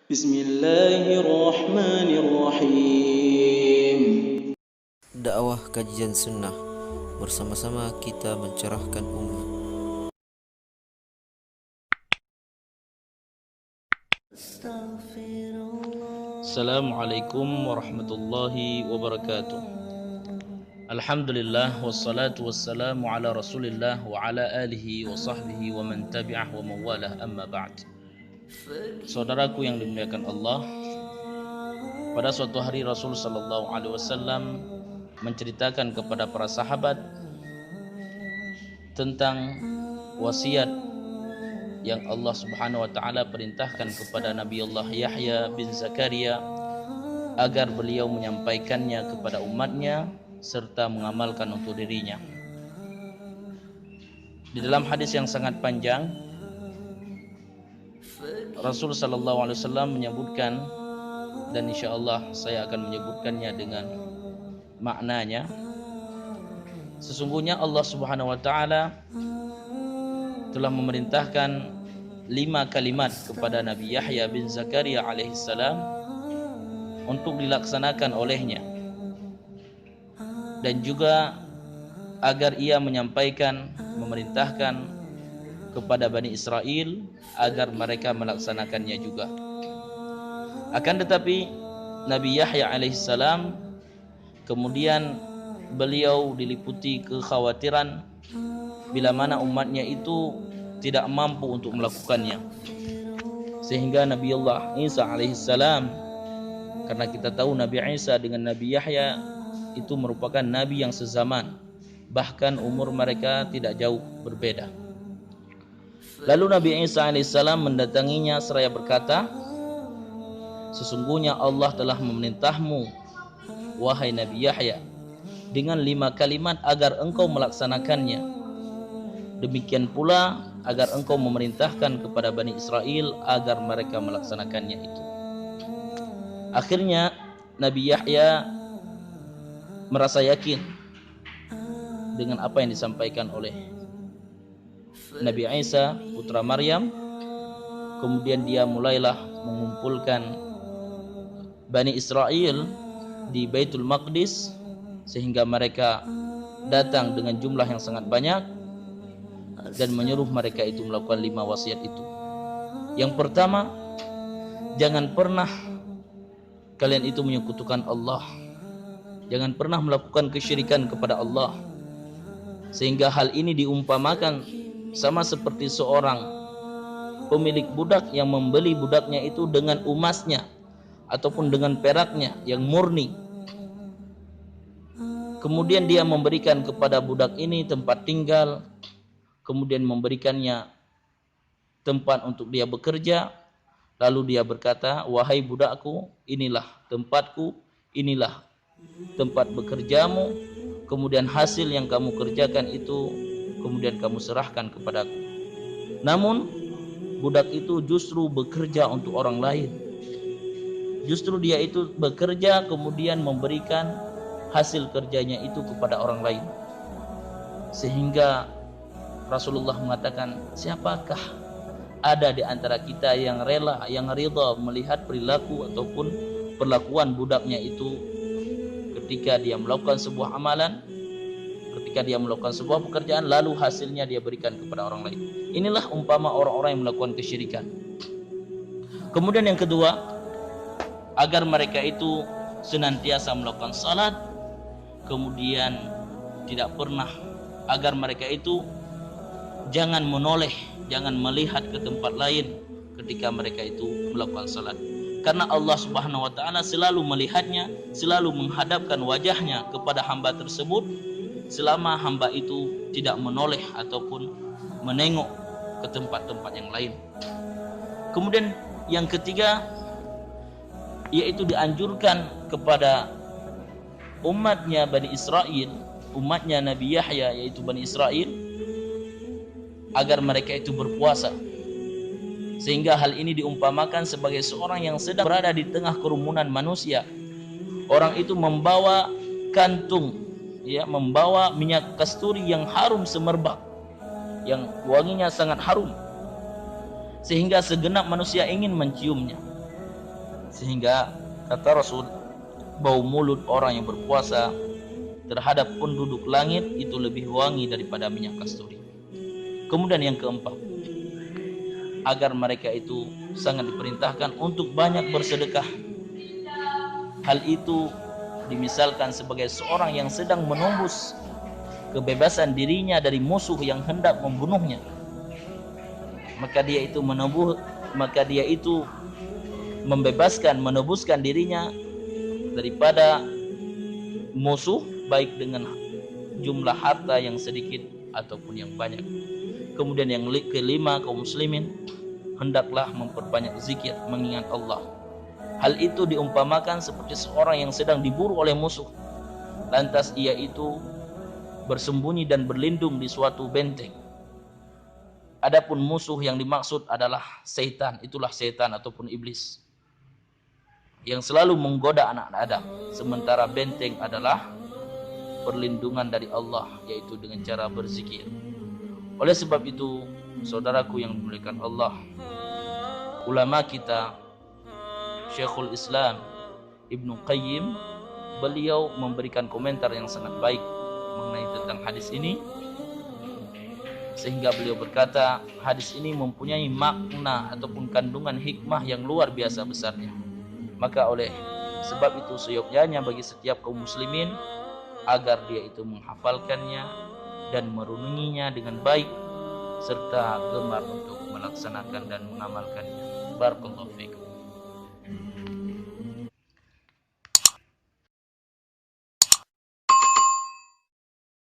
Bismillahirrahmanirrahim. Dakwah kajian sunnah, bersama-sama kita mencerahkan umat. Assalamualaikum warahmatullahi wabarakatuh. Alhamdulillah wassalatu wassalamu ala Rasulillah wa ala alihi wa sahbihi wa man tabi'ah wa mawalah, amma ba'd. Saudaraku yang dimuliakan Allah, pada suatu hari Rasul sallallahu alaihi wasallam menceritakan kepada para sahabat tentang wasiat yang Allah Subhanahu wa taala perintahkan kepada Nabi Allah Yahya bin Zakaria agar beliau menyampaikannya kepada umatnya serta mengamalkan untuk dirinya. Di dalam hadis yang sangat panjang, Rasul sallallahu alaihi wasallam menyebutkan, dan insyaallah saya akan menyebutkannya dengan maknanya. Sesungguhnya Allah Subhanahu wa taala telah memerintahkan 5 kalimat kepada Nabi Yahya bin Zakaria alaihissalam untuk dilaksanakan olehnya, dan juga agar ia menyampaikan, memerintahkan kepada Bani Israel agar mereka melaksanakannya juga. Akan tetapi Nabi Yahya alaihissalam kemudian beliau diliputi kekhawatiran bila mana umatnya itu tidak mampu untuk melakukannya, sehingga Nabi Allah Isa alaihissalam, karena kita tahu Nabi Isa dengan Nabi Yahya itu merupakan nabi yang sezaman, bahkan umur mereka tidak jauh berbeda. Lalu Nabi Isa alaihissalam mendatanginya seraya berkata, sesungguhnya Allah telah memerintahmu, wahai Nabi Yahya, dengan 5 kalimat agar engkau melaksanakannya. Demikian pula agar engkau memerintahkan kepada Bani Israel agar mereka melaksanakannya itu. Akhirnya Nabi Yahya merasa yakin dengan apa yang disampaikan oleh Nabi Isa putra Maryam. Kemudian dia mulailah mengumpulkan Bani Israel di Baitul Maqdis, sehingga mereka datang dengan jumlah yang sangat banyak dan menyuruh mereka itu melakukan 5 wasiat itu. Yang pertama, jangan pernah kalian itu menyekutukan Allah. Jangan pernah melakukan kesyirikan kepada Allah, sehingga hal ini diumpamakan sama seperti seorang pemilik budak yang membeli budaknya itu dengan emasnya ataupun dengan peraknya yang murni. Kemudian dia memberikan kepada budak ini tempat tinggal, kemudian memberikannya tempat untuk dia bekerja. Lalu dia berkata, wahai budakku, inilah tempatku, inilah tempat bekerjamu, kemudian hasil yang kamu kerjakan itu kemudian kamu serahkan kepadaku. Namun budak itu justru bekerja untuk orang lain. Justru dia itu bekerja kemudian memberikan hasil kerjanya itu kepada orang lain, sehingga Rasulullah mengatakan, siapakah ada di antara kita yang rela, yang ridha melihat perilaku ataupun perlakuan budaknya itu ketika dia melakukan sebuah amalan, ketika dia melakukan sebuah pekerjaan, lalu hasilnya dia berikan kepada orang lain. Inilah umpama orang-orang yang melakukan kesyirikan. Kemudian yang kedua, agar mereka itu senantiasa melakukan salat, kemudian tidak pernah, agar mereka itu jangan menoleh, jangan melihat ke tempat lain ketika mereka itu melakukan salat. Karena Allah Subhanahu wa taala selalu melihatnya, selalu menghadapkan wajahnya kepada hamba tersebut selama hamba itu tidak menoleh ataupun menengok ke tempat-tempat yang lain. Kemudian yang ketiga, yaitu dianjurkan kepada umatnya Bani Israel, umatnya Nabi Yahya yaitu Bani Israel, agar mereka itu berpuasa. Sehingga hal ini diumpamakan sebagai seorang yang sedang berada di tengah kerumunan manusia. Orang itu membawa kantung, membawa minyak kasturi yang harum semerbak, yang wanginya sangat harum, sehingga segenap manusia ingin menciumnya. Sehingga kata Rasul, bau mulut orang yang berpuasa terhadap penduduk langit itu lebih wangi daripada minyak kasturi. Kemudian yang keempat, agar mereka itu sangat diperintahkan untuk banyak bersedekah. Hal itu dimisalkan sebagai seorang yang sedang menembus kebebasan dirinya dari musuh yang hendak membunuhnya. Maka dia itu menebuskan dirinya daripada musuh, baik dengan jumlah harta yang sedikit ataupun yang banyak. Kemudian yang kelima, kaum muslimin hendaklah memperbanyak zikir, mengingat Allah. Hal itu diumpamakan seperti seorang yang sedang diburu oleh musuh, lantas ia itu bersembunyi dan berlindung di suatu benteng. Adapun musuh yang dimaksud adalah setan, itulah setan ataupun iblis yang selalu menggoda anak Adam. Sementara benteng adalah perlindungan dari Allah, yaitu dengan cara berzikir. Oleh sebab itu, saudaraku yang dimuliakan Allah, ulama kita Syekhul Islam Ibnu Qayyim, beliau memberikan komentar yang sangat baik mengenai tentang hadis ini, sehingga beliau berkata, hadis ini mempunyai makna ataupun kandungan hikmah yang luar biasa besarnya. Maka oleh sebab itu seyogyanya bagi setiap kaum muslimin agar dia itu menghafalkannya dan merenunginya dengan baik, serta gemar untuk melaksanakan dan mengamalkannya. Barakallahu fiikum.